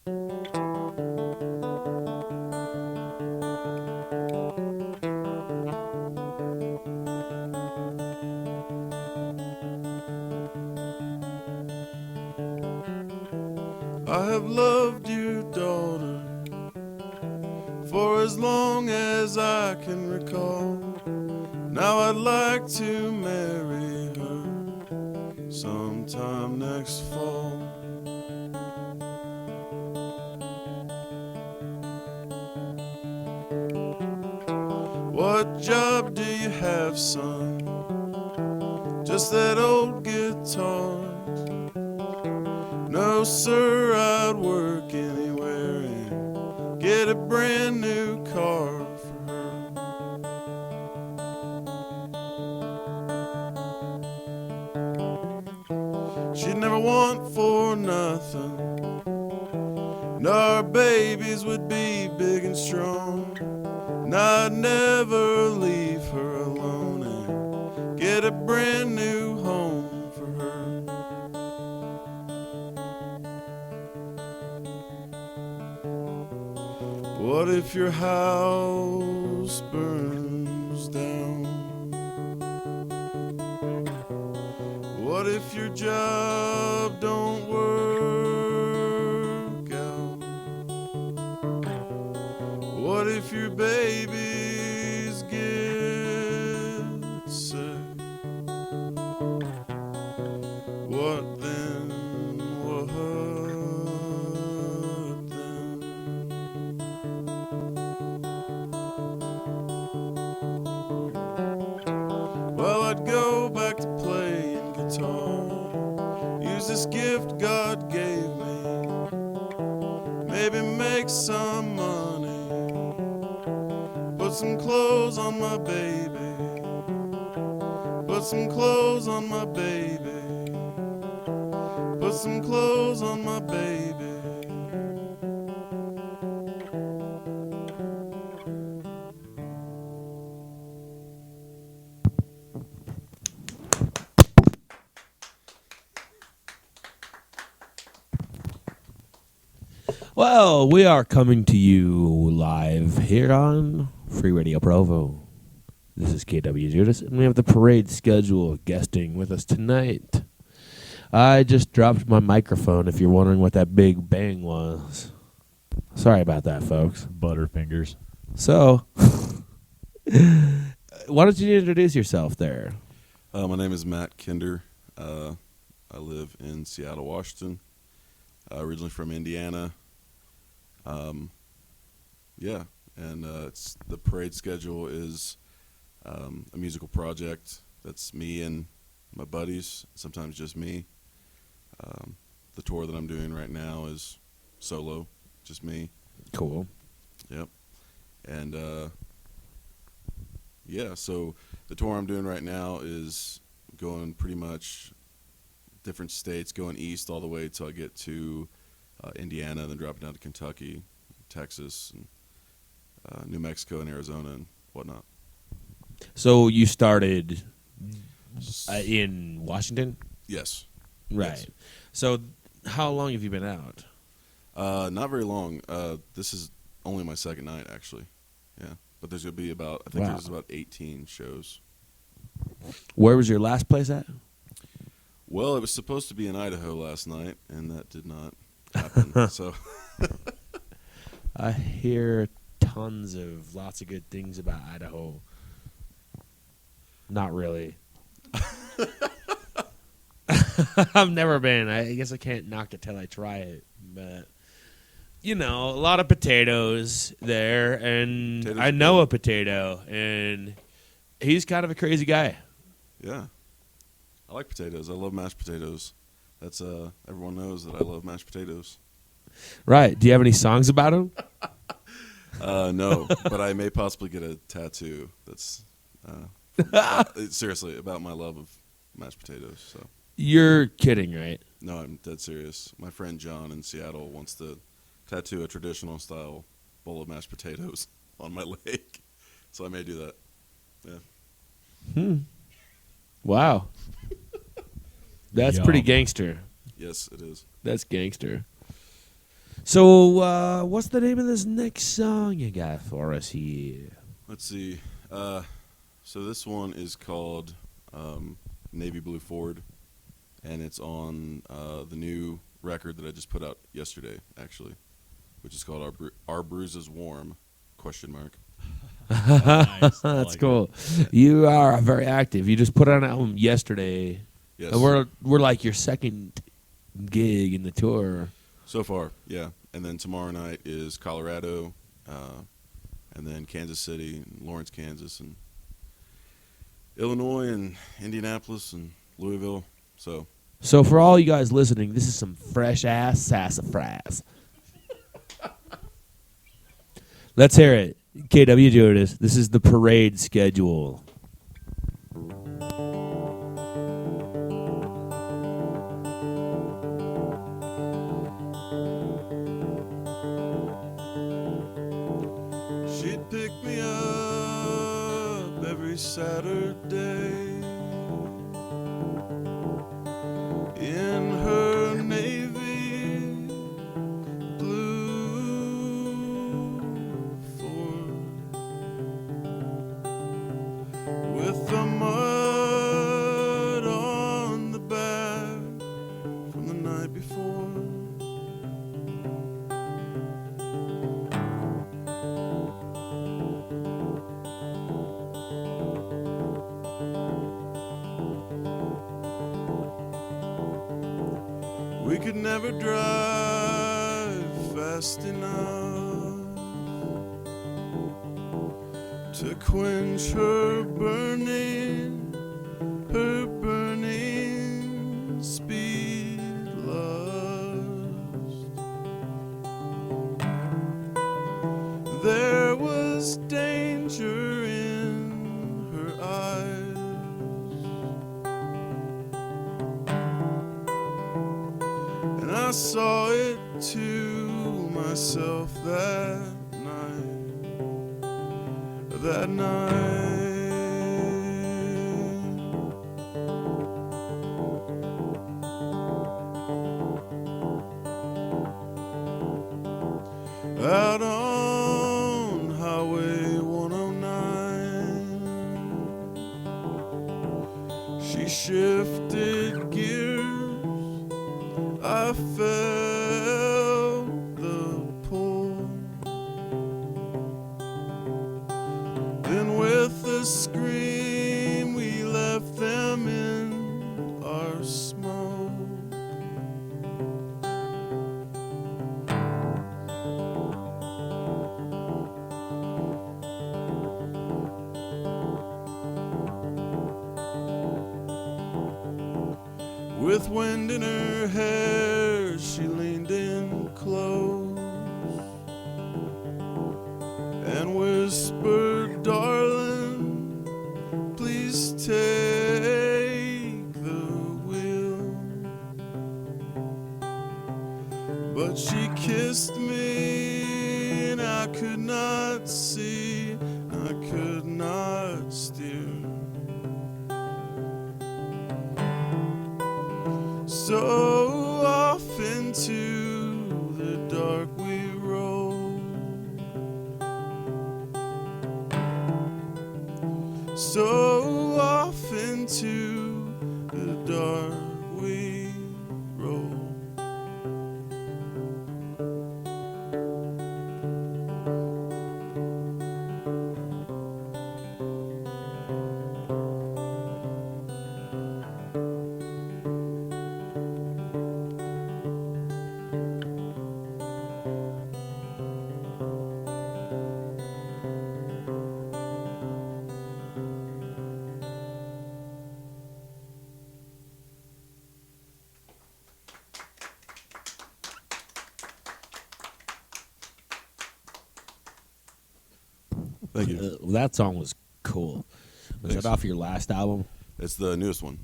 I have loved you, daughter, for as long as I can recall. Now I'd like to marry her sometime next fall. What job do you have, son? Just that old guitar? No, sir, I'd work anywhere and get a brand new car for her. She'd never want for nothing, and our babies would be big and strong. And I'd never leave her alone and get a brand new home for her. What if your house burns down? What if your job don't work out? What if your babies get sick? What then? What then? Well, I'd go back to playing guitar, use this gift God gave me, maybe make some money, put some clothes on my baby, put some clothes on my baby, put some clothes on my baby. Well, we are coming to you live here on Free Radio Provo. This is KWJUDAS, and we have the parade schedule guesting with us tonight. I just dropped my microphone, if you're wondering what that big bang was. Sorry about that, folks. Butterfingers. So, why don't you introduce yourself there? My name is Matt Kinder. I live in Seattle, Washington. Originally from Indiana. Yeah, and it's the parade schedule is a musical project that's me and my buddies, sometimes just me. The tour that I'm doing right now is solo, just me. Cool. Yep. And yeah, so the tour I'm doing right now is going pretty much different states, going east all the way till I get to Indiana, then dropping down to Kentucky, Texas, and New Mexico, and Arizona, and whatnot. So you started in Washington? Yes. Right. Yes. So how long have you been out? Not very long. This is only my second night, actually. Yeah. But there's going to be about, I think there's about 18 shows. Where was your last place at? Well, it was supposed to be in Idaho last night, and that did not happen. So I hear lots of good things about Idaho. Not really. I've never been. I guess I can't knock it till I try it. But, you know, a lot of potatoes there. And Potatoes I know a potato. And he's kind of a crazy guy. yeah. I like potatoes. I love mashed potatoes. That's everyone knows that I love mashed potatoes. Right. Do you have any songs about him? No, but I may possibly get a tattoo that's seriously about my love of mashed potatoes. So You're kidding, right? no, I'm dead serious. My friend John in Seattle wants to tattoo a traditional style bowl of mashed potatoes on my leg, so I may do that. Yeah. Wow. That's Yum. pretty gangster. Yes, it is. That's gangster. So, what's the name of this next song you got for us here? Let's see. So this one is called Navy Blue Ford, and it's on the new record that I just put out yesterday, actually, which is called Our Bruises Warm, ? Nice. That's cool. You are very active. You just put out an album yesterday. Yes. And we're like your second gig in the tour. So far, yeah. And then tomorrow night is Colorado, and then Kansas City, and Lawrence, Kansas, and Illinois, and Indianapolis, and Louisville. So for all you guys listening, this is some fresh-ass sassafras. Let's hear it. KWJUDAS, this is the parade schedule. She'd pick me up every Saturday in her navy blue Ford with the mud on the back from the night before. We could never drive fast enough to quench her burning speed lust. There was danger in her eyes, and I saw it to myself that night. Out on Highway 109, she shifted gears. I felt the pull. Then with a scream we left them in our smoke. With wind in her hair, she leaned in close and whispered, "Darling, please take the wheel." But she kissed me and I could not see, I could not steer. So off into the dark we rolled. So off into the dark we rolled. Thank you. That song was cool. Was Thanks. that off your last album? It's the newest one.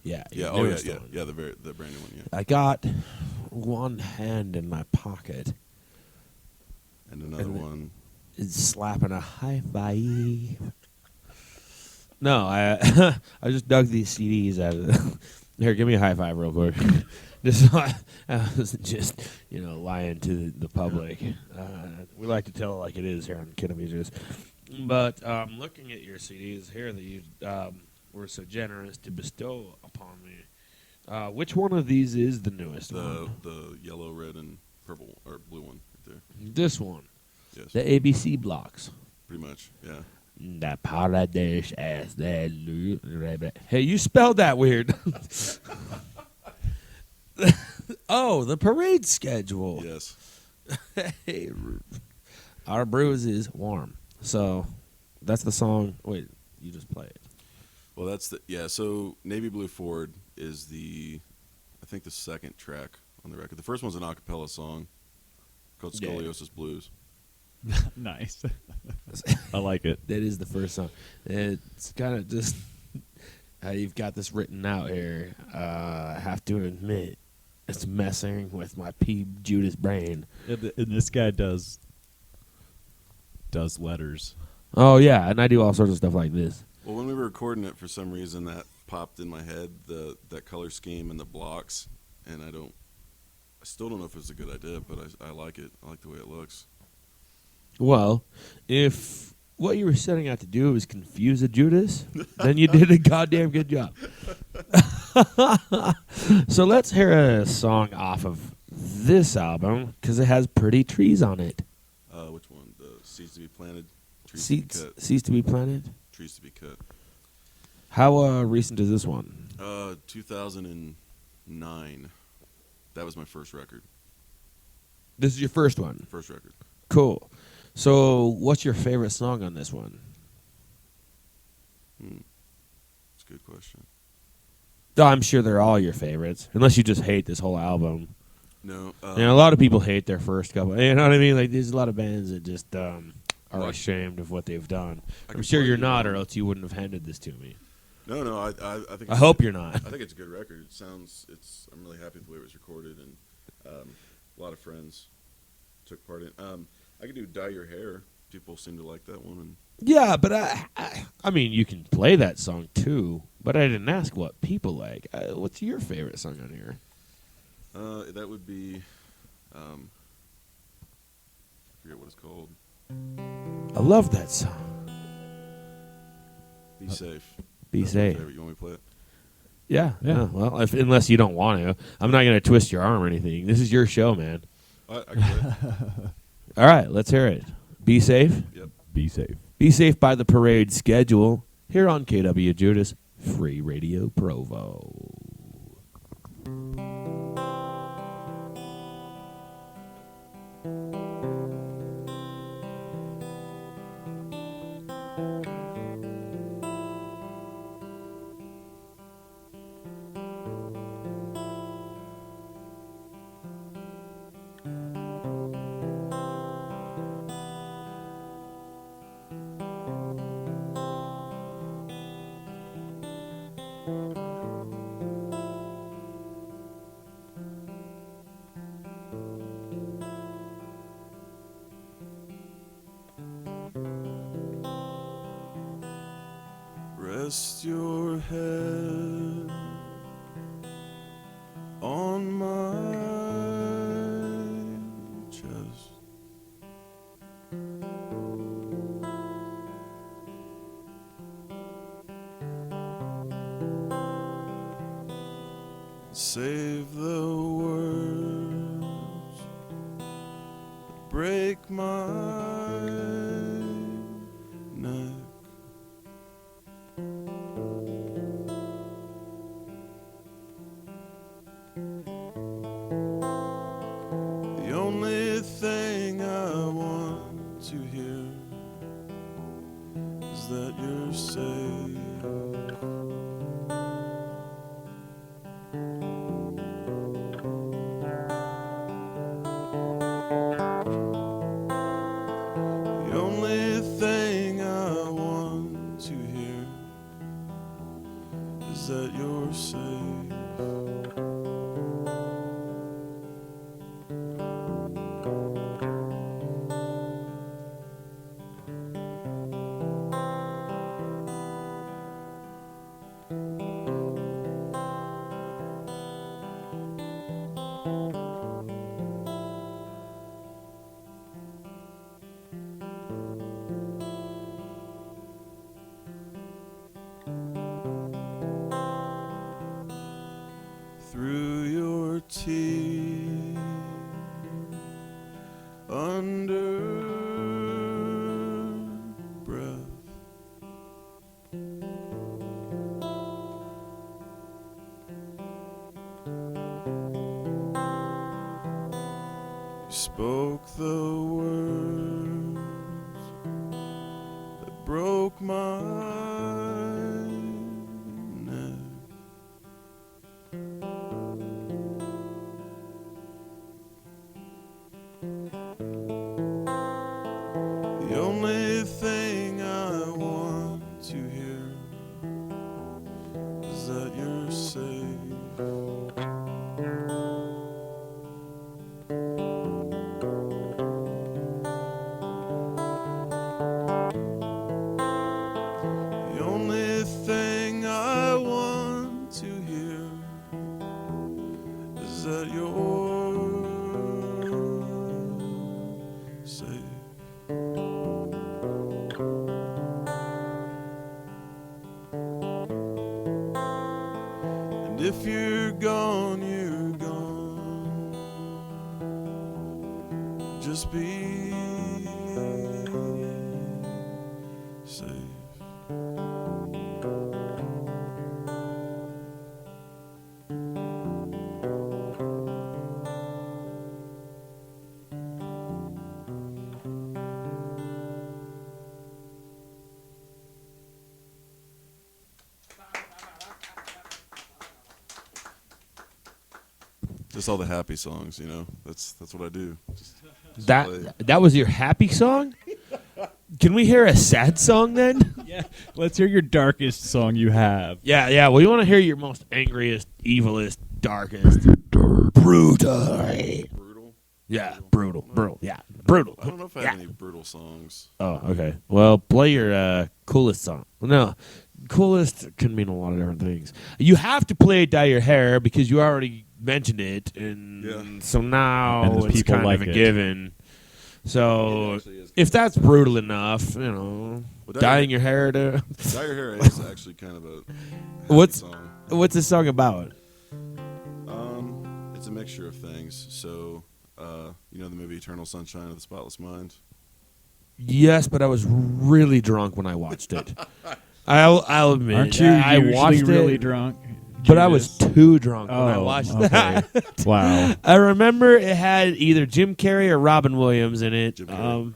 Yeah. Yeah. your Oh yeah. newest Yeah. one. Yeah. The brand new one. Yeah. I got one hand in my pocket And another And the- one. is slapping a high five. No, I I just dug these CDs out of the Here, give me a high five real quick. This I wasn't just lying to the public. We like to tell it like it is here on KWJUDAS. But looking at your CDs here that you were so generous to bestow upon me, which one of these is the newest one? The yellow, red, and purple or blue one right there. This one. Yes. The ABC blocks. Pretty much. Yeah. The paradise as that. Hey, you spelled that weird. Oh, the parade schedule. Yes. Hey, our bruise is warm. So that's the song. Wait, you just play it. Well, that's so Navy Blue Ford is I think the second track on the record. The first one's an a cappella song called Scoliosis Blues. Nice. I like it. That is the first song. It's kind of just how you've got this written out here. I have to admit, it's messing with my Judas brain. And this guy does letters. Oh, yeah, and I do all sorts of stuff like this. Well, when we were recording it, for some reason, that popped in my head, that color scheme and the blocks, and I still don't know if it's a good idea, but I like it. I like the way it looks. Well, if what you were setting out to do was confuse a Judas, then you did a goddamn good job. So let's hear a song off of this album, because it has Pretty Trees on it. Which one? The Seeds to be Planted? Seeds to be planted? Trees to be cut. How recent is this one? 2009. That was my first record. This is your first one? First record. Cool. So what's your favorite song on this one? That's a good question. I'm sure they're all your favorites, unless you just hate this whole album. No. A lot of people hate their first couple. You know what I mean? Like, there's a lot of bands that just are ashamed of what they've done. I'm sure you're not, or else you wouldn't have handed this to me. No. I think. I hope you're not. I think it's a good record. I'm really happy with the way it was recorded, and a lot of friends took part in. I could do "Dye Your Hair." People seem to like that one. And Yeah, but I mean, you can play that song too. But I didn't ask what people like. What's your favorite song on here? That would be, I forget what it's called. I love that song. Be Safe. Be That's Safe. my favorite. You want me to play it? Yeah. Well, unless you don't want to, I'm not going to twist your arm or anything. This is your show, man. I can play it. All right, let's hear it. Be Safe. Yep. Be safe. Be Safe by the Parade Schedule here on KWJUDAS, Free Radio Provo. Rest your head on my chest. Save the words that break my neck. The only thing I want to hear is that you're safe. The only thing I want to hear is that you're safe. under breath. You spoke the words that broke my neck. The only thing I want to hear is that you're safe. The only thing I want to hear is that you're safe. And if you're gone, you're gone. Just be safe. Just all the happy songs, you know. That's what I do. Just play. That was your happy song? Can we hear a sad song then? Yeah, let's hear your darkest song you have. Yeah. We want to hear your most angriest, evilest, darkest, brutal. Brutal. Yeah, brutal. Yeah, brutal. I don't know if I have any brutal songs. Oh, okay. Well, play your coolest song. No, coolest can mean a lot of different things. You have to play Dye Your Hair because you already mentioned it, and so now And the it's people kind like of a it. given. So It actually is. if that's brutal enough, you know, Well, dyeing your hair to... Dye Your Hair is actually kind of a happy What's- song. What's this song about? It's a mixture of things. So, you know the movie Eternal Sunshine of the Spotless Mind? Yes, but I was really drunk when I watched it. I'll admit. Aren't you I usually watched really it, drunk? but I was Judas? too drunk when I Oh, watched okay. that. Wow. I remember it had either Jim Carrey or Robin Williams in it. Jim Carrey.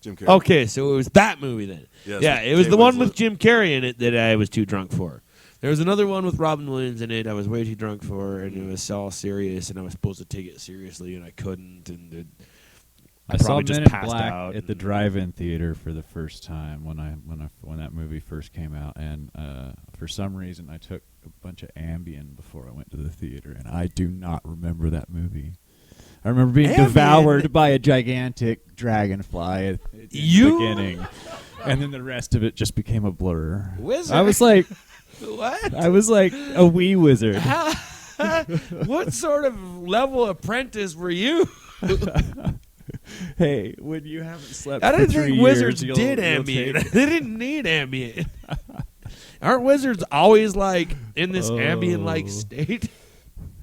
Jim Carrey. Okay, so it was that movie then. Yes, Yeah, with it was Kate the one Winslet. with Jim Carrey in it that I was too drunk for. There was another one with Robin Williams in it I was way too drunk for, and it was all serious, and I was supposed to take it seriously, and I couldn't, and I saw probably Men just in passed Black out at the and- drive-in theater for the first time when that movie first came out, and for some reason I took a bunch of Ambien before I went to the theater, and I do not remember that movie. I remember being Ambien? devoured by a gigantic dragonfly at the beginning, and then the rest of it just became a blur. Wizard? I was like, What? I was like a wee wizard. What sort of level apprentice were you? Hey, when you haven't slept I for didn't 3 think years, wizards you'll did take ambient. They didn't need ambient. Aren't wizards always like in this ambient-like Oh. state?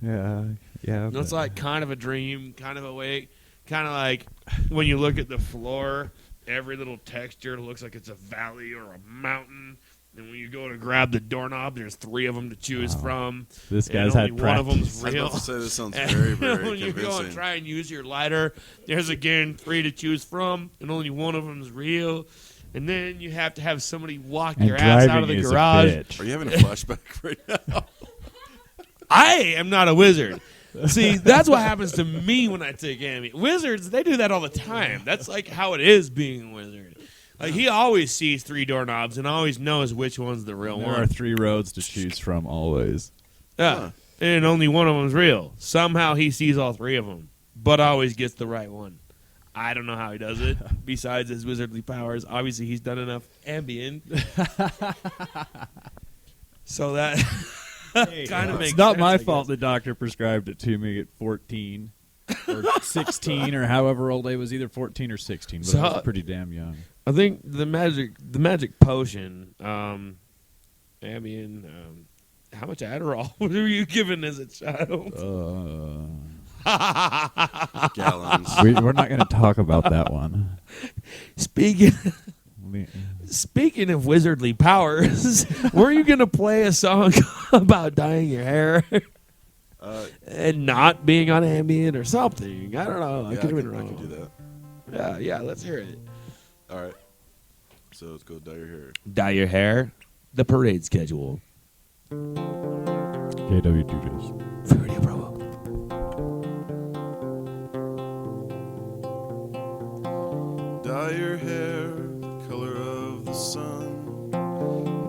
Yeah. It's but- like kind of a dream, kind of awake, kind of like when you look at the floor, every little texture looks like it's a valley or a mountain. And when you go to grab the doorknob, there's 3 of them to choose from. This and guy's only had one of practice. them's I was real. about to say this sounds And very, very when you go and convincing. try and use your lighter, there's again 3 to choose from, and only one of them's real. And then you have to have somebody walk And your ass out of driving the is a garage. bitch. Are you having a flashback right now? I am not a wizard. See, that's what happens to me when I take ambient. Wizards, they do that all the time. That's like how it is being a wizard. Like he always sees 3 doorknobs and always knows which one's the real There one. are 3 roads to choose from always. Yeah. Huh. And only one of them's real. Somehow he sees all 3 of them, but always gets the right one. I don't know how he does it. Besides his wizardly powers, obviously he's done enough Ambien. So that kind of makes It's not sense, my I fault guess. the doctor prescribed it to me at 14 or 16 or however old I was, either 14 or 16, but So I how- was pretty damn young. I think the magic potion, Ambien. How much Adderall were you given as a child? gallons. We're not going to talk about that one. Speaking of wizardly powers, were you going to play a song about dyeing your hair and not being on Ambien or something? I don't know. I could have been wrong. I can do that. Yeah, let's hear it. All right. So let's go dye your hair. Dye your hair, the parade schedule. KWJUDAS. Free Radio Provo. Dye your hair the color of the sun.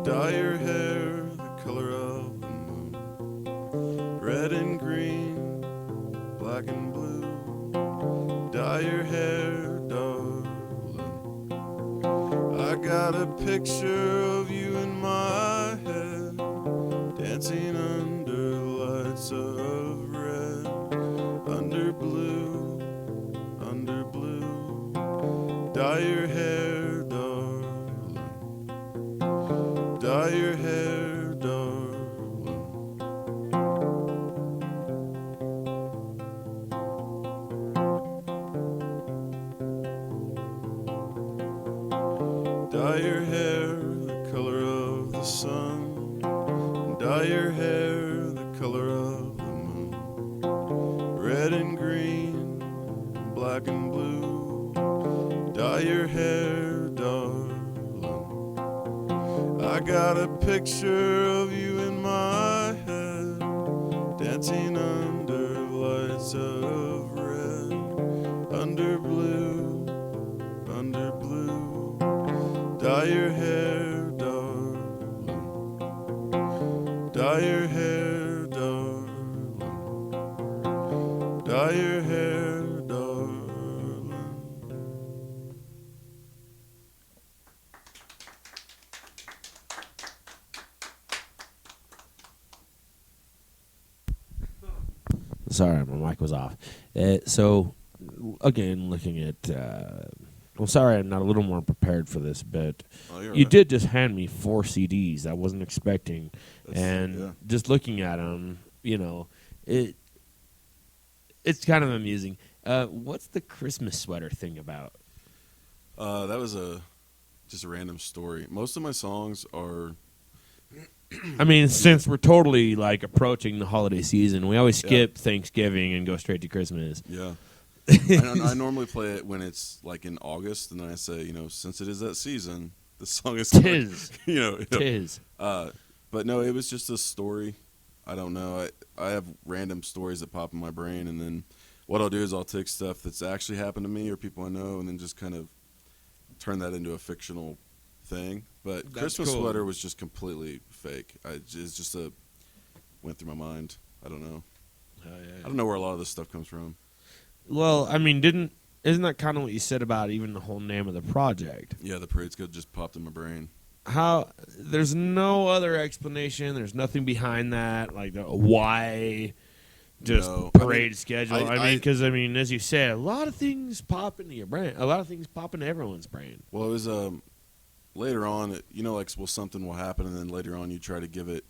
Dye your hair the color of the moon. Red and green, black and blue. Dye your hair, darling. I got a picture of you in my head, dancing under lights of red, under blue, under blue. Dye your hair, darling. Dye your hair, darling. Dye your hair the color of the sun. Dye your hair the color of the moon. Red and green, black and blue. Dye your hair, darling. I got a picture of you in my head, dancing under lights of red, under blue, under blue. Dye your hair, darling. Dye your hair, darling. Dye your hair, darling. Sorry, my mic was off. So, again, looking at... I'm sorry I'm not a little more prepared for this, but you did just hand me 4 CDs I wasn't expecting. Just looking at them, it's kind of amusing. What's the Christmas sweater thing about? That was just a random story. Most of my songs are... I mean, since we're totally, approaching the holiday season, we always skip Thanksgiving and go straight to Christmas. Yeah. I normally play it when it's in August, and then I say, since it is that season, the song is Tis. Tis. But no, it was just a story. I don't know. I have random stories that pop in my brain, and then what I'll do is I'll take stuff that's actually happened to me or people I know, and then just kind of turn that into a fictional thing. But That's Christmas cool. Sweater was just completely fake. It's just went through my mind. I don't know. I don't know where a lot of this stuff comes from. Well, I mean, isn't that kind of what you said about even the whole name of the project? Yeah, the parade's good just popped in my brain. There's no other explanation. There's nothing behind that, why just parade schedule. I mean, because as you said, a lot of things pop into your brain. A lot of things pop into everyone's brain. Well, it was later on, something will happen, and then later on you try to give it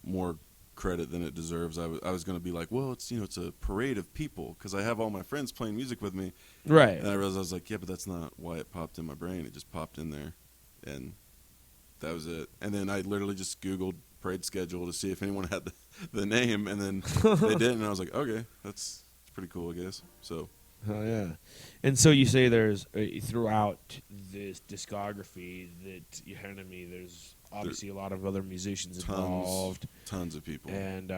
more credit than it deserves. I was going to be like, well, it's it's a parade of people because I have all my friends playing music with me, right? And I realized I was like, yeah, but that's not why it popped in my brain. It just popped in there, and that was it. And then I literally just Googled parade schedule to see if anyone had the name, and then they didn't. And I was like, okay, that's pretty cool, I guess. So. Oh yeah, and so you say there's throughout this discography that you handed me, there's obviously a lot of other musicians involved, tons of people, and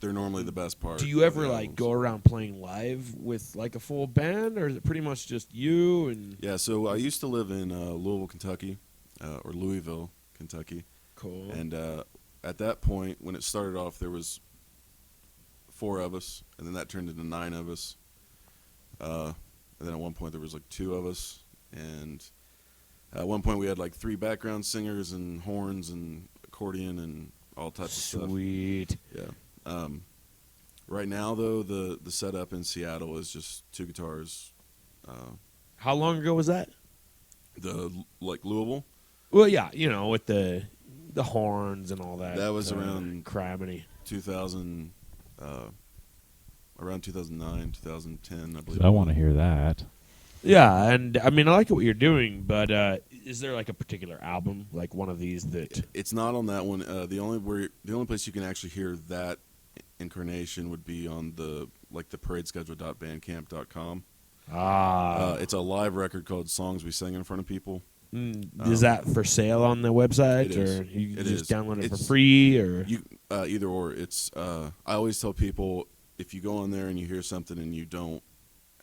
they're normally the best part. Do you ever go around playing live with a full band, or is it pretty much just you? And yeah, so I used to live in Louisville, Kentucky, or Louisville, Kentucky. Cool. And at that point, when it started off, there was 4 of us, and then that turned into 9 of us. And then at one point there was 2 of us, and at one point we had 3 background singers and horns and accordion and all types of stuff. Sweet. Yeah. Right now though, the setup in Seattle is just 2 guitars. How long ago was that? Louisville? Well, yeah, with the horns and all that. That was around criminy. 2000. around 2009, 2010, I believe. I want to hear that. Yeah, and I mean, I like what you're doing, but is there like a particular album, like one of these that? It's not on that one. The only place you can actually hear that incarnation would be on the paradeschedule.bandcamp.com. It's a live record called "Songs We Sing in Front of People." Is that for sale on the website, it is. or you It just is. download it for It's- free, or You either or. It's I always tell people, if you go on there and you hear something and you don't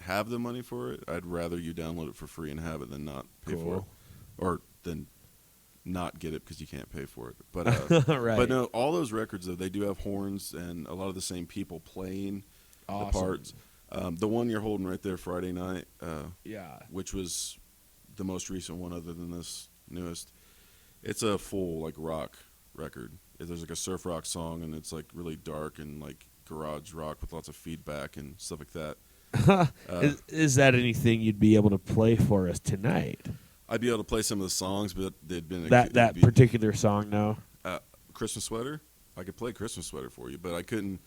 have the money for it, I'd rather you download it for free and have it than not pay for it, or than not get it because you can't pay for it. But right. but no, all those records though, they do have horns and a lot of the same people playing the parts. The one you're holding right there, Friday Night, yeah, which was the most recent one other than this newest. It's a full like rock record. There's like a surf rock song and it's like really dark and like garage rock with lots of feedback and stuff like that. Is that anything you'd be able to play for us tonight? I'd be able to play some of the songs, but they'd been That particular song, no. Christmas Sweater. I could play Christmas Sweater for you, but I couldn't.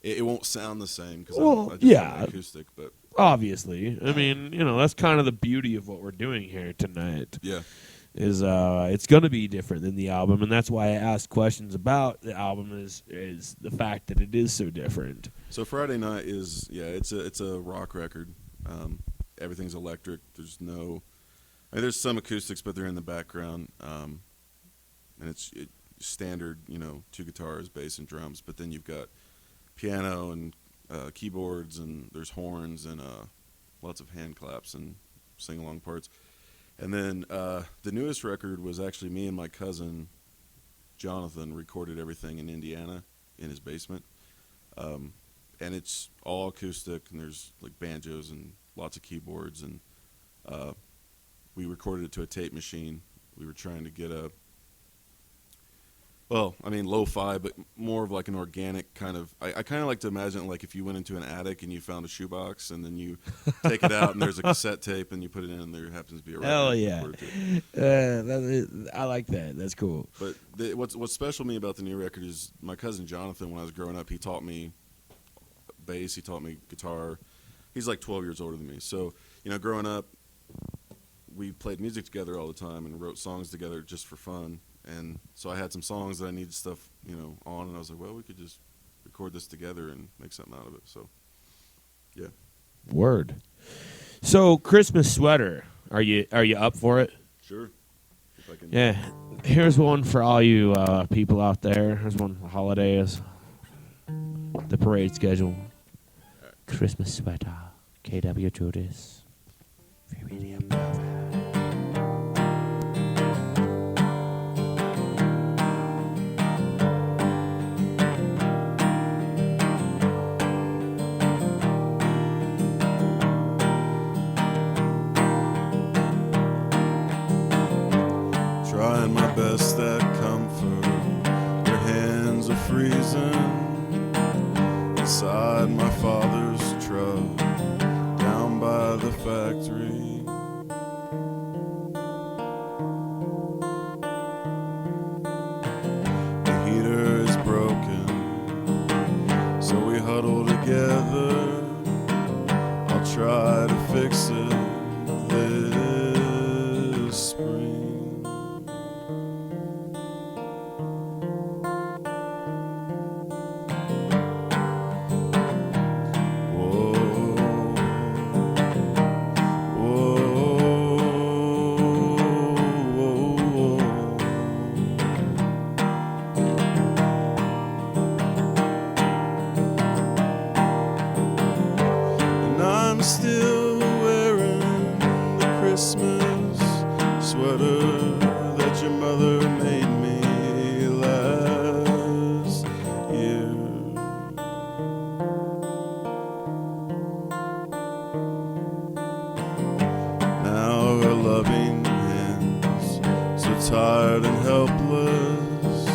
It won't sound the same because I just have an acoustic. But obviously, I mean, that's kind of the beauty of what we're doing here tonight. Yeah, is it's going to be different than the album, and that's why I asked questions about the album. Is the fact that it is so different. So Friday Night is it's a rock record. Everything's electric. There's there's some acoustics, but they're in the background. And it's standard, 2 guitars, bass, and drums. But then you've got piano and keyboards, and there's horns and lots of hand claps and sing along parts. And then the newest record was actually me and my cousin Jonathan recorded everything in Indiana in his basement. And it's all acoustic, and there's like banjos and lots of keyboards, and we recorded it to a tape machine. We were trying to get lo-fi, but more of like an organic kind of. I kind of like to imagine it like if you went into an attic and you found a shoebox, and then you take it out and there's a cassette tape, and you put it in, and there happens to be a record. Hell yeah! I like that. That's cool. But what's special to me about the new record is my cousin Jonathan. When I was growing up, he taught me bass. He taught me guitar. He's like 12 years older than me. So growing up, we played music together all the time and wrote songs together just for fun. And so I had some songs that I needed stuff, on, and I was like, well, we could just record this together and make something out of it. So, yeah. Word. So, Christmas Sweater, are you up for it? Sure. If I can. Yeah. Here's one for all you people out there. Here's one for holidays. The parade schedule. Christmas Sweater. KWJUDAS. Free Radio Provo. Trying my best at comfort. Your hands are freezing inside my father's truck down by the factory. The heater is broken, so we huddle together. I'll try to fix it this spring. And I'm still wearing the Christmas sweater that your mother made me last year. Now her loving hands, so tired and helpless,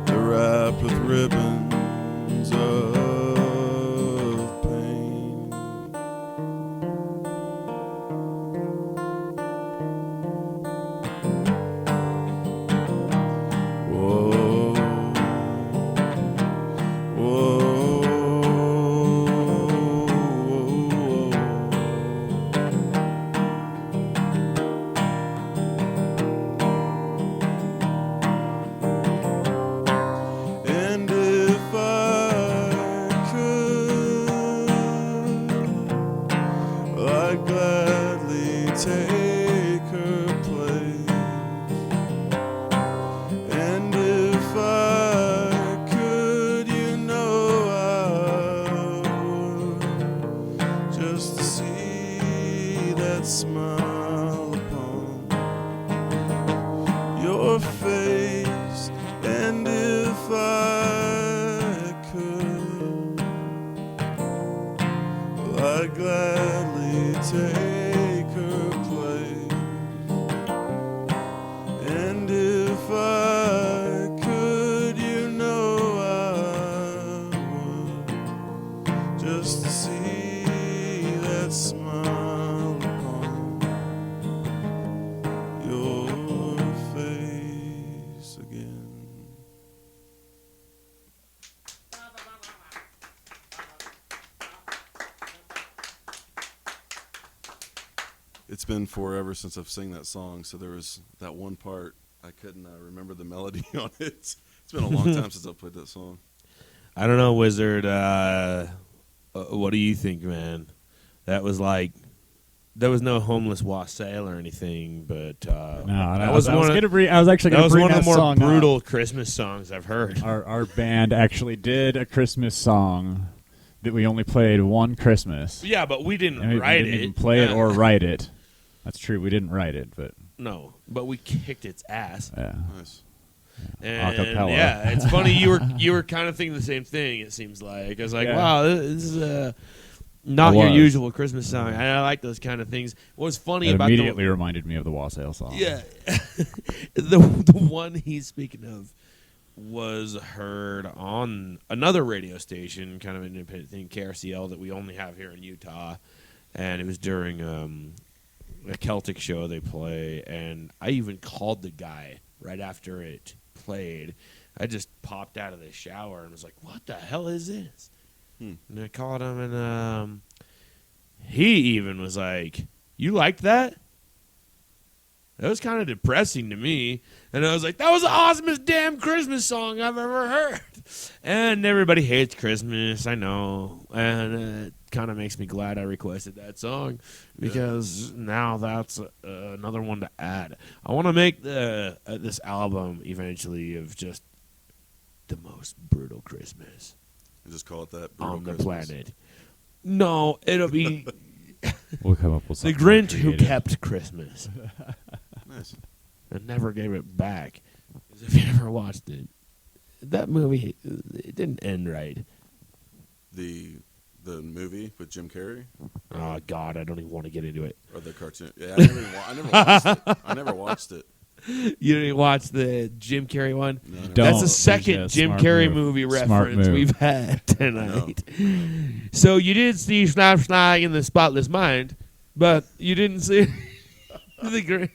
they're wrapped with ribbons of pain. smile upon your face. And if I could, well, I'd gladly take her place. And if I could, you know I would, just to see that smile upon your face again. It's been forever since I've sang that song, so there was that one part I couldn't remember the melody on it. It's been a long time since I've played that song. I don't know, Wizard. What do you think, man? That was like, there was no homeless wassail or anything, but I was actually going to bring that one of the more song brutal up. Christmas songs I've heard. Our band actually did a Christmas song that we only played one Christmas. Yeah, but we didn't And write we didn't it. even play it or write it. That's true. We didn't write it, but No, but we kicked its ass. yeah. Nice. And Acapella. yeah, it's funny you were kind of thinking the same thing. It seems like I was like, Yeah. wow, this is not It your was. usual Christmas song. And I like those kind of things. What's funny It about immediately reminded me of the Wassail song. yeah, the one he's speaking of was heard on another radio station, kind of an independent thing, KRCL, that we only have here in Utah, and it was during a Celtic show they play, and I even called the guy right after it played. I just popped out of the shower and was like, what the hell is this? And I called him, and he even was like, you liked that? That was kind of depressing to me. And I was like, that was the awesomest damn Christmas song I've ever heard. And everybody hates Christmas, I know. And it kind of makes me glad I requested that song, because now that's another one to add. I want to make this album eventually of just the most brutal Christmas And just call it that. Brutal on the Christmas. planet. No, it'll be We'll come up with the something Grinch who creative. kept Christmas Nice. and never gave it back. 'Cause if you ever watched it, that movie, it didn't end right. The movie with Jim Carrey Oh, God, I don't even want to get into it. or the cartoon? Yeah, I never watched it. I never watched it. You didn't watch the Jim Carrey one? No, I never Don't. That's the It's second a Jim smart Carrey move. movie Smart reference move. we've had tonight. So you did see Snap Snag in The Spotless Mind, but you didn't see the Grinch.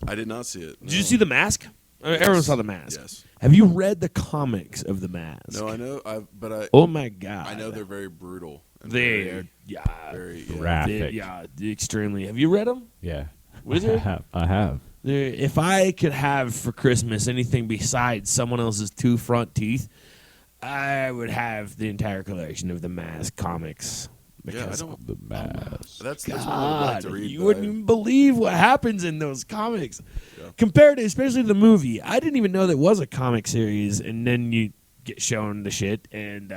I did not see it. Did you see The Mask? Everyone Yes. saw The Mask. Yes. Have you read the comics of The Mask? No, I know. But Oh, my God. I know they're very brutal. And They very, are, yeah. very Graphic. Yeah, extremely. Have you read them? Yeah. Wizard? I have. If I could have for Christmas anything besides someone else's two front teeth, I would have the entire collection of the Mask comics. Yeah, I Because, don't. The Mask. That's one I would like God, to read. you but wouldn't I- even believe what happens in those comics. Yeah. Compared to, especially the movie. I didn't even know there was a comic series, and then you get shown the shit, and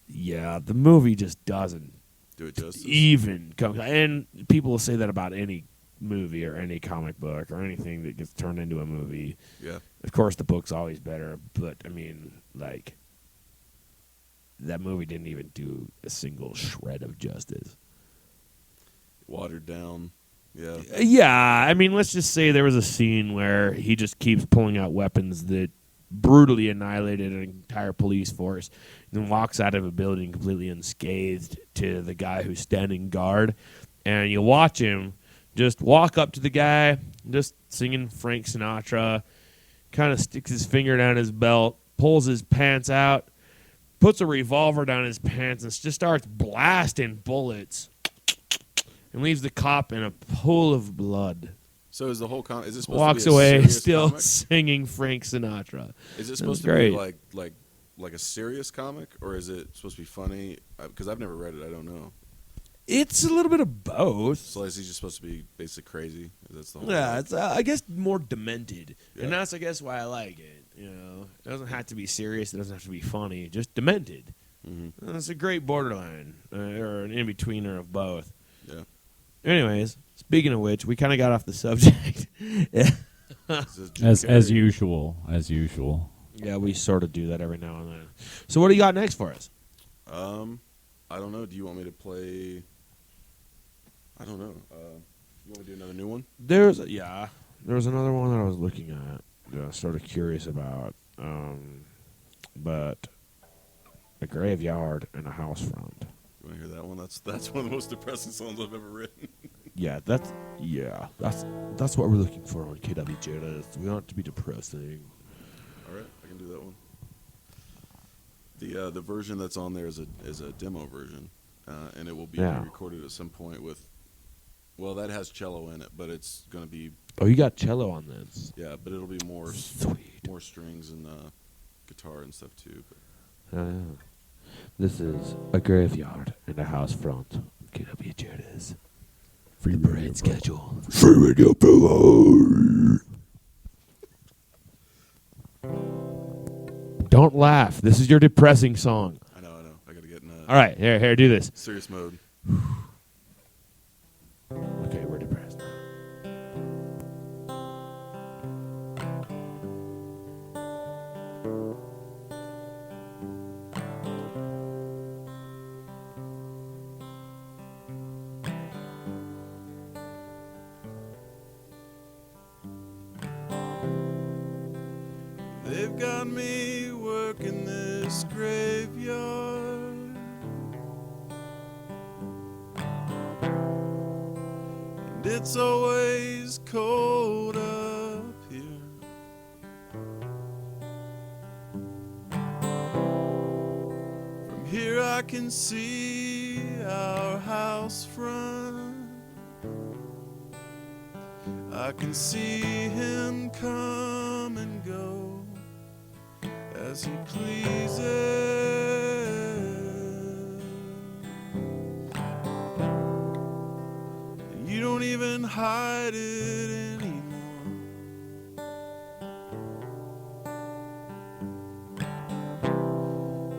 yeah, the movie just doesn't do it justice. even come. And people will say that about any movie or any comic book or anything that gets turned into a movie. Yeah. Of course, the book's always better, but I mean, like, that movie didn't even do a single shred of justice. Watered down. Yeah. Yeah, I mean, let's just say there was a scene where he just keeps pulling out weapons that brutally annihilated an entire police force, and then walks out of a building completely unscathed to the guy who's standing guard. And you watch him just walk up to the guy, just singing Frank Sinatra, kind of sticks his finger down his belt, pulls his pants out, puts a revolver down his pants, and just starts blasting bullets, and leaves the cop in a pool of blood. So is the whole is this supposed Walks to be a away serious still comic? singing Frank Sinatra. Is it was supposed to great. be like a serious comic, or is it supposed to be funny? Because I've never read it. I don't know. It's a little bit of both. So is he just supposed to be basically crazy? That's the whole. Yeah, it's I guess more demented, and Yeah. that's I guess why I like it. You know, it doesn't have to be serious. It doesn't have to be funny. Just demented. Mm-hmm. And it's a great borderline, or an in-betweener of both. Yeah. Anyways, speaking of which, we kind of got off the subject. Yeah. This is Jim As Carrey. usual. Yeah, we sort of do that every now and then. So what do you got next for us? I don't know. Do you want me to play? I don't know. You want to do another new one? There was another one that I was looking at that I was sort of curious about. But a graveyard and a house front. You want to hear that one? That's one of the most depressing songs I've ever written. That's what we're looking for on KWJUDAS. We want it to be depressing. All right, I can do that one. The version that's on there is a demo version, and it will be recorded at some point with. Well, that has cello in it, but it's going to be. Oh, you got cello on this. Yeah, but it'll be more Sweet. more strings and guitar and stuff too. But. This is a graveyard and a house front. KWJUDAS. Free the parade schedule. Free Radio Provo. Don't laugh. This is your depressing song. I know. I got to get in. All right, here, do this. Serious mode. Okay, we're depressed. They've got me working this graveyard, and it's always cold up here. From here I can see our house front. I can see him come and go as he pleases. And you don't even hide it anymore.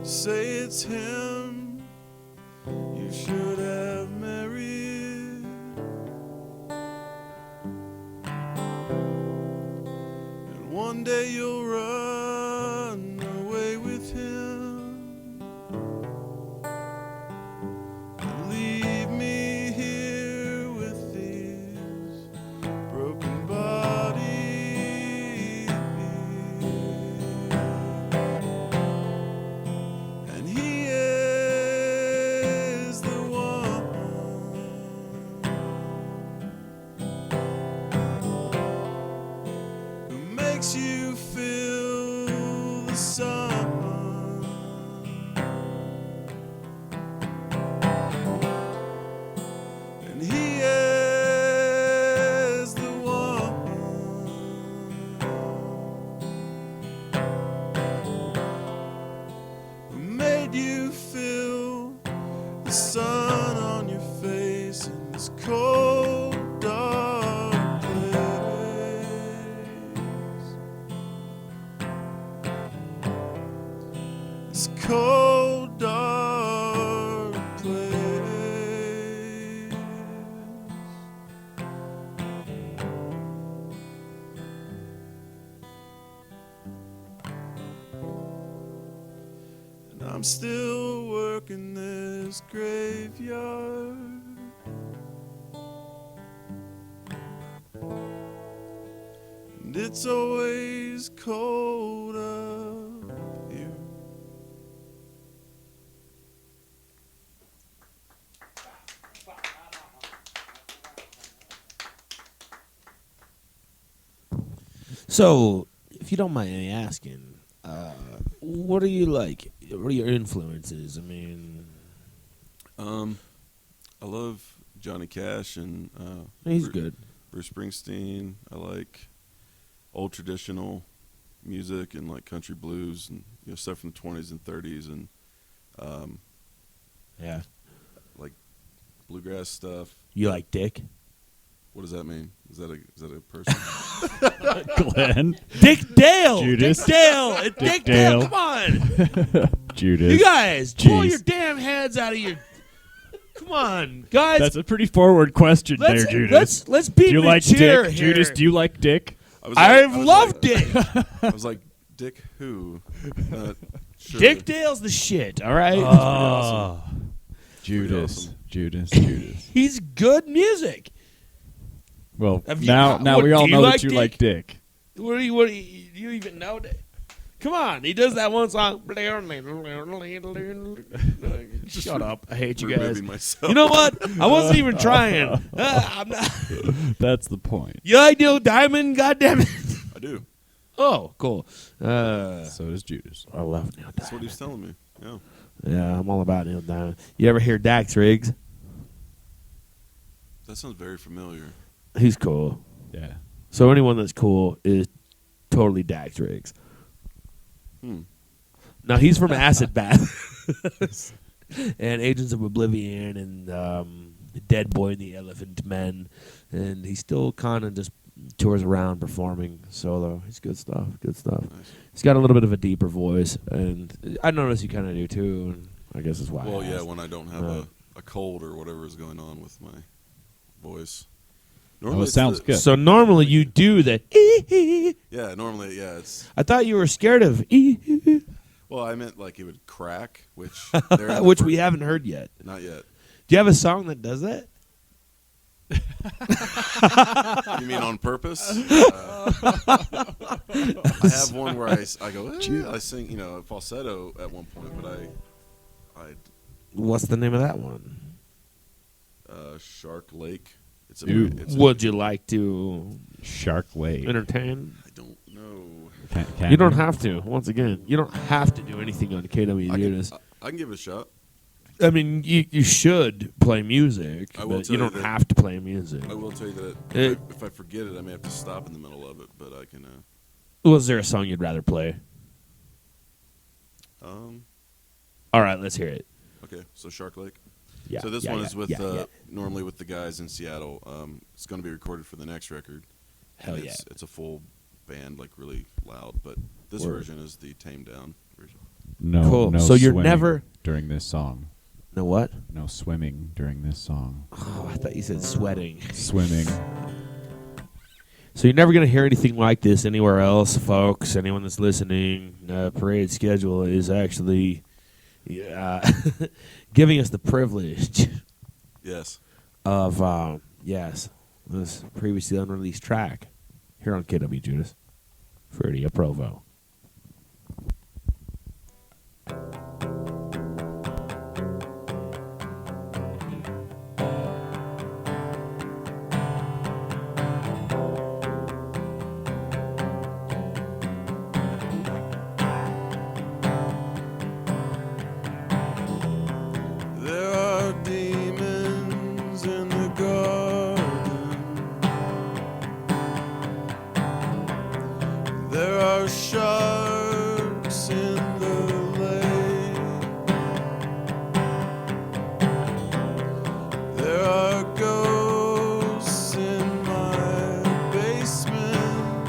Say it's him you should have married. And one day you'll run away with him and leave me here with these broken bodies. And he is the one who makes you feel the sun. And he is the one who made you feel the sun on your face in this cold, dark place. This cold, dark place. And I'm still working this graveyard. And it's always cold up here. So, if you don't mind me asking, what are you like? What are your influences? I mean, I love Johnny Cash and he's good. Bruce Springsteen. I like old traditional music and like country blues and stuff from the 20s and 30s and Yeah. like bluegrass stuff. You like Dick? What does that mean? Is that a person? Glenn. Dick Dale. Judas. Dick Dale. It's Dick Dale. Dale. Come on. Judas. You guys, pull Jeez. your damn heads out of your... Come on, guys. That's a pretty forward question there, Judas. Let's beat Do you the like cheer Dick? here. Judas, do you like Dick? I've loved Dick. I was like, Dick who? Sure. Dick Dale's the shit, all right? awesome. Judas. awesome. Judas. He's good music. Well, Have you- now what, we all do you know like that you Dick? like Dick. What do you even know? Come on, he does that one song. Shut up! I hate you guys. Removing myself. You know what? I wasn't even trying. I'm not. That's the point. You like Neil Diamond? Goddamn it! I do. Oh, cool. So does Judas. I love Neil That's what Diamond. he's telling me. Yeah. Yeah, I'm all about Neil Diamond. You ever hear Dax Riggs? That sounds very familiar. He's cool. Yeah. So anyone that's cool is totally Dax Riggs. Now he's from Acid Bath and Agents of Oblivion and Dead Boy and the Elephant Men, and he still kind of just tours around performing solo. It's good stuff. Good stuff. Nice. He's got a little bit of a deeper voice, and I notice you kind of do too. And I guess that's why. Well, I yeah, asked. when I don't have a cold or whatever is going on with my voice. Normally it it's sounds the- good. So normally you do the. Yeah, normally, yeah, it's. I thought you were scared of Well, I meant like it would crack, which they're in the which fir- we haven't heard yet. Not yet. Do you have a song that does that? You mean on purpose? I have one where I go, I sing, falsetto at one point, but I What's the name of that one? Shark Lake. It's Ooh. it's Would you like to Shark Lake. entertain? I don't know. Can You don't have to. Once again, you don't have to do anything on KWJUDAS. I can give it a shot. I mean, you should play music, I will but tell you you don't that- have to play music. I will tell you that It- if I forget it, I may have to stop in the middle of it, but I can. Was there a song you'd rather play? All right, let's hear it. Okay, so Shark Lake. Yeah. So this yeah, one yeah, is with yeah. normally with the guys in Seattle. It's going to be recorded for the next record. Hell And yeah. It's a full band, like really loud, but this Word. version is the tamed down version. No, Cool. no So you're swimming never- during this song. No what? No swimming during this song. Oh, I thought you said sweating. Swimming. So you're never going to hear anything like this anywhere else, folks. Anyone that's listening, Parade Schedule is actually giving us the privilege Yes. of, this previously unreleased track here on KWJUDAS for Radio Provo. There are demons in the garden. There are sharks in the lake. There are ghosts in my basement.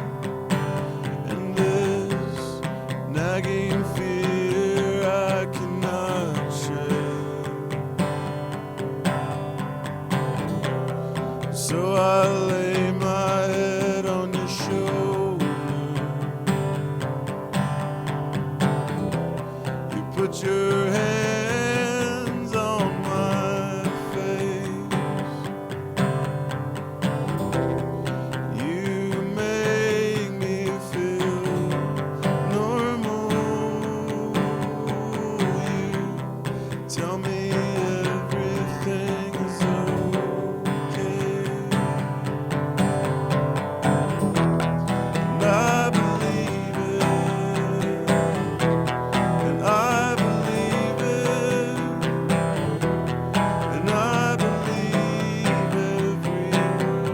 And this nagging fear I cannot shake. So I lay my head on your shoulder. You put your hands on my face. You make me feel normal. You tell me everything is okay. And I believe it. And I believe it. And I believe every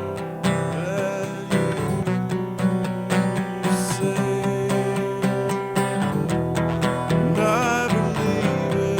word that you say. And I believe it.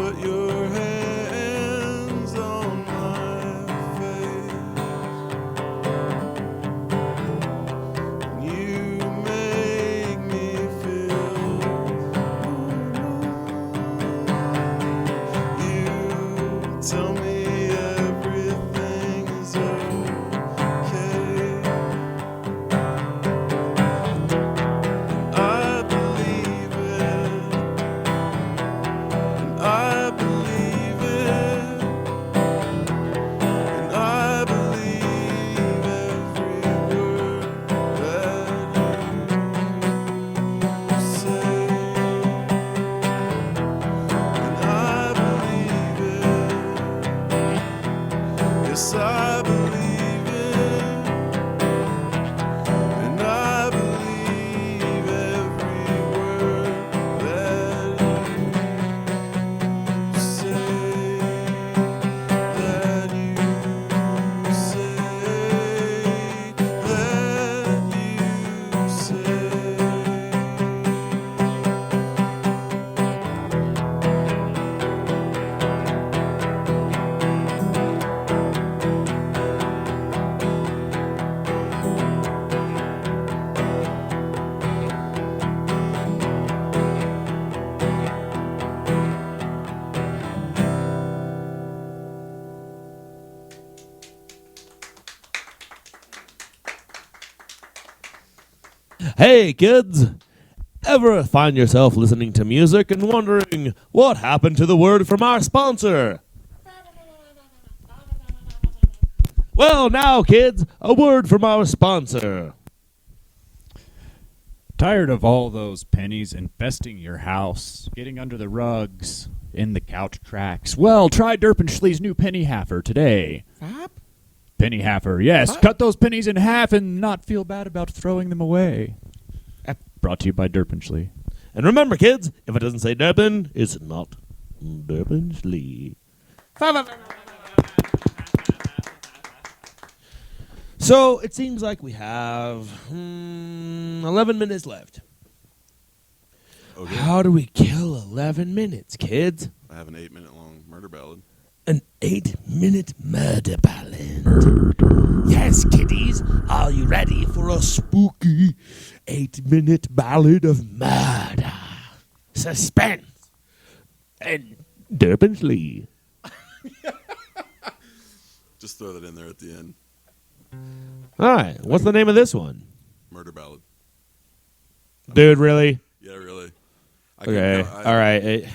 put your hands on my face, and you make me feel you tell me everything is okay. I believe it, and I believe it, and I believe every word that you say, and I believe it, yes I believe it, and I believe every word that you say, that you say, that you say. Hey, kids! Ever find yourself listening to music and wondering what happened to the word from our sponsor? Well, now, kids, a word from our sponsor. Tired of all those pennies infesting your house, getting under the rugs, in the couch cracks? Well, try Derpenschley's new penny halfer today. Penny halfer, yes. Cut those pennies in half and not feel bad about throwing them away. Brought to you by Derpenschley. And remember, kids, if it doesn't say Durban, it's not Derpenschley. So it seems like we have 11 minutes left. Okay. How do we kill 11 minutes, kids? I have an 8-minute long murder ballad. An 8-minute murder ballad. Yes, kiddies, are you ready for a spooky 8-minute ballad of murder, suspense, and Derpenschley? Just throw that in there at the end. All right, what's the name of this one? Murder ballad. Dude, really? Yeah, really. Okay, all right.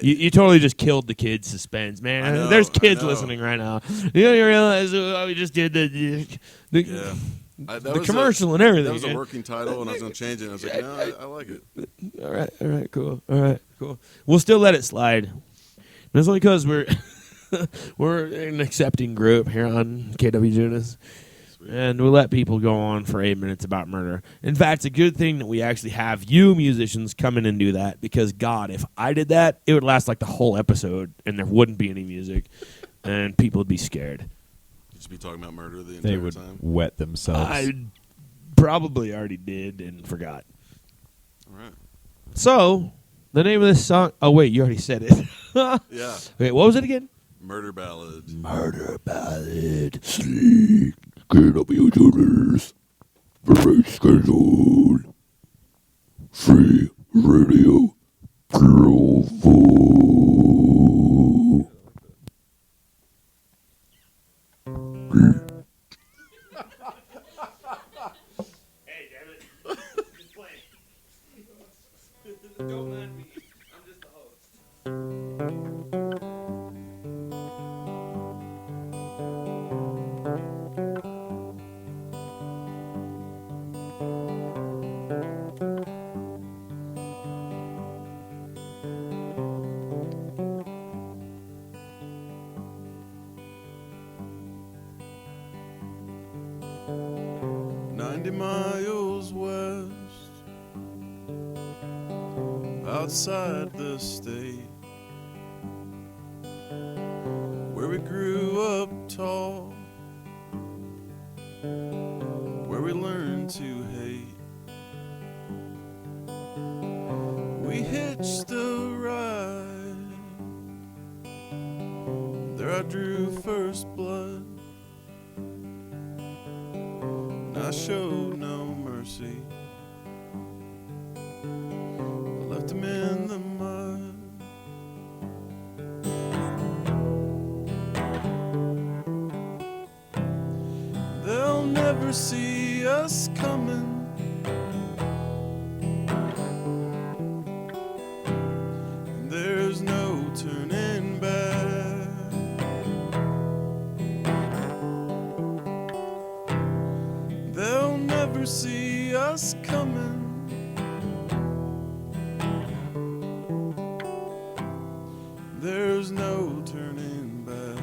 You totally just killed the kids' suspense, man. I know, There's kids I know. listening right now. You realize we just did the Yeah. the commercial and everything. That was a working title, and I was going to change it. And I was like, no, I like it. All right, cool. We'll still let it slide. That's only because we're we're an accepting group here on KWJUDAS. And we'll let people go on for 8 minutes about murder. In fact, it's a good thing that we actually have you musicians come in and do that, because, God, if I did that, it would last like the whole episode, and there wouldn't be any music, and people would be scared. Just be talking about murder the They entire would time. wet themselves. I probably already did and forgot. All right. So, the name of this song... Oh, wait, you already said it. Yeah. Okay, what was it again? Murder ballad. Murder Ballad. Sleep. KWJUDAS. Parade schedule. Free Radio Provo. Hey, damn it. Just play. Don't mind me. I'm just the host. Miles west, outside the state, where we grew up tall, where we learned to hate. We hitched a ride where I drew first blood. And I showed no mercy. I left him in the mud. They'll never see us coming. And there's no turning back. They'll never see us coming. There's no turning back.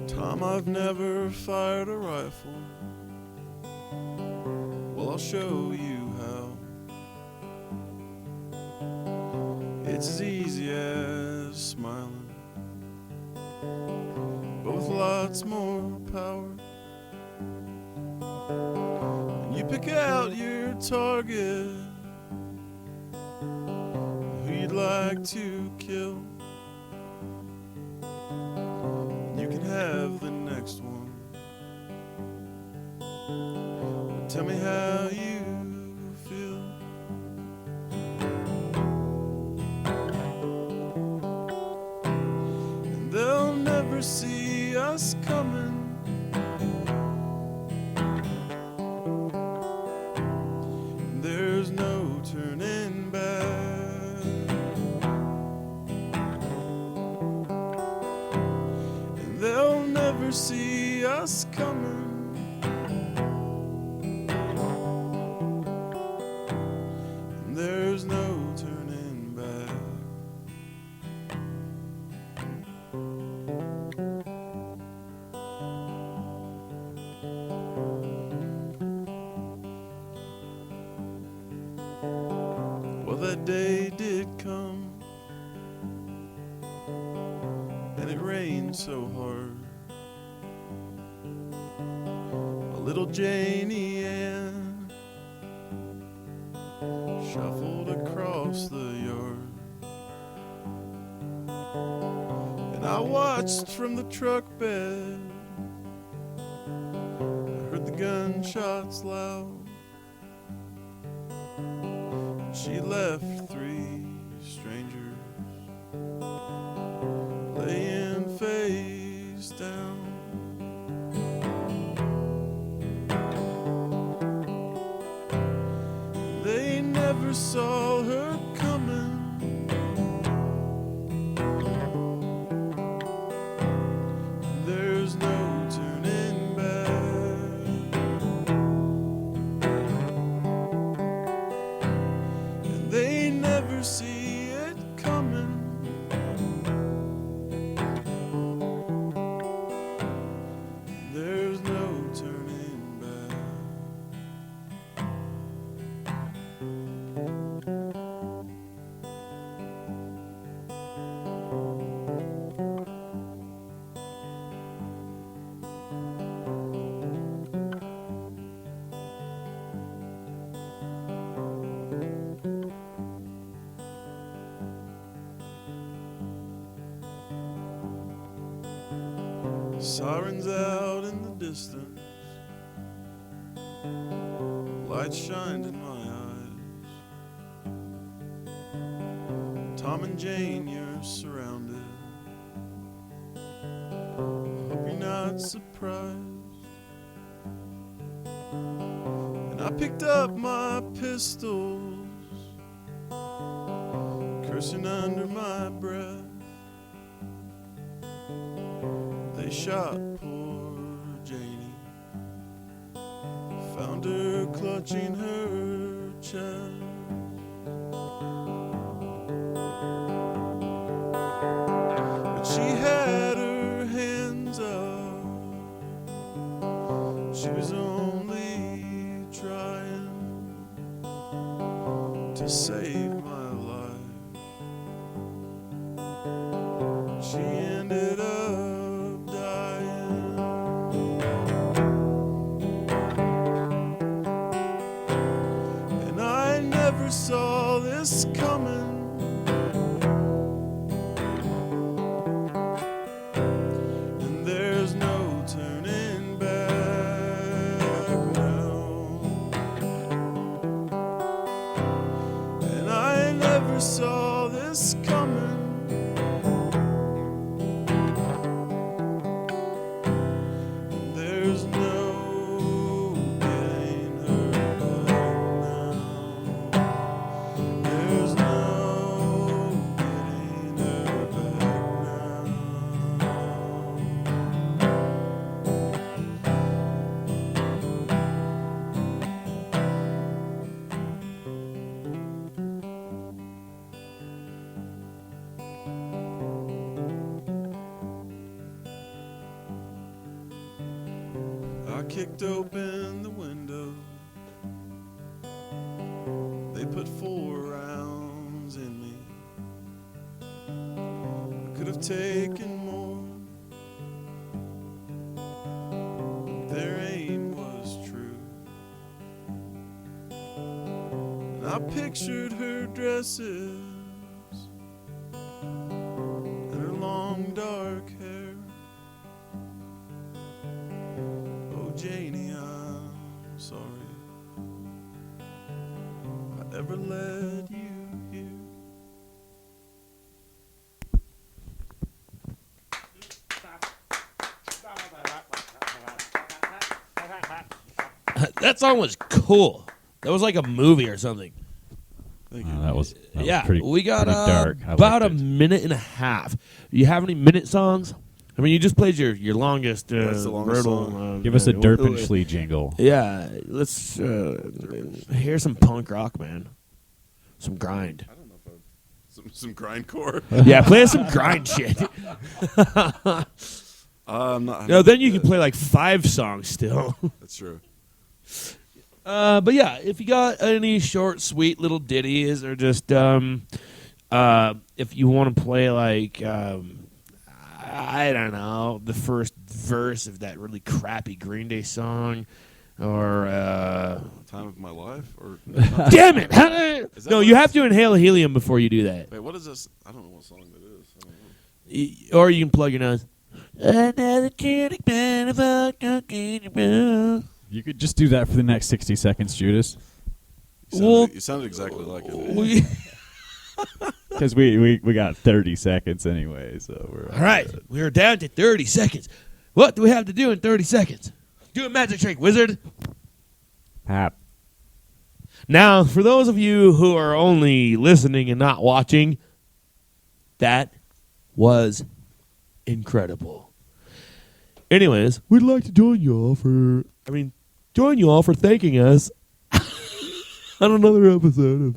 Tom, I've never fired a rifle. Well, I'll show you how. It's as easy as smiling, but with lots more power. And you pick out your target, who you'd like to kill. You can have the next one. Tell me how you feel. And they'll never see us coming. And there's no turning back. And they'll never see us coming. There's no turning back. Well, that day did come, and it rained so hard. A little Janie Ann shuffled across the yard, and I watched from the truck bed. I heard the gunshots loud. She left 3 strangers laying face down. They never saw her coming. There's no turning back. And they never see it coming. There's no turning back. Sirens out in the distance, lights shined in my eyes. Tom and Jane, you're surrounded. Hope you're not surprised. And I picked up my pistols, cursing under my breath. They shot poor Janie, found her clutching her chest. But she had her hands up, she was only trying to save my life. She ended up dying. I kicked open the window. They put 4 rounds in me. I could have taken more. Their aim was true. And I pictured her dresses and her long dark hair. Oh, Janie, I'm sorry I ever led you here. That song was cool. That was like a movie or something. Thank you. That was Yeah, pretty, we got pretty dark. I about a liked it. minute and a half. Do you have any minute songs? I mean, you just played your longest. That's the longest song. Give us a Derpinschly jingle. Yeah, let's hear some punk rock, man. Some grind. I don't know if some grindcore. Yeah, play us some grind shit. I'm not. No, then you can play like 5 songs still. That's true. But yeah, if you got any short, sweet little ditties, or just if you want to play like I don't know, the first verse of that really crappy Green Day song, or Time of my life, or damn it! Is that No, what you it have is? to inhale helium before you do that, Wait, what is this? I don't know what song that is. I don't know. Or you can plug your nose. Another kitty man about cocaine. You could just do that for the next 60 seconds, Judas. You sounded exactly like it. Because we got 30 seconds anyway, so we're All right, we're down to 30 seconds. What do we have to do in 30 seconds? Do a magic trick, wizard. Hap. Now, for those of you who are only listening and not watching, that was incredible. Anyways, we'd like to join you all for thanking us on another episode of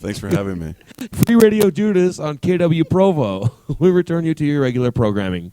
Thanks for having me. Free Radio Judas on KW Provo. We return you to your regular programming.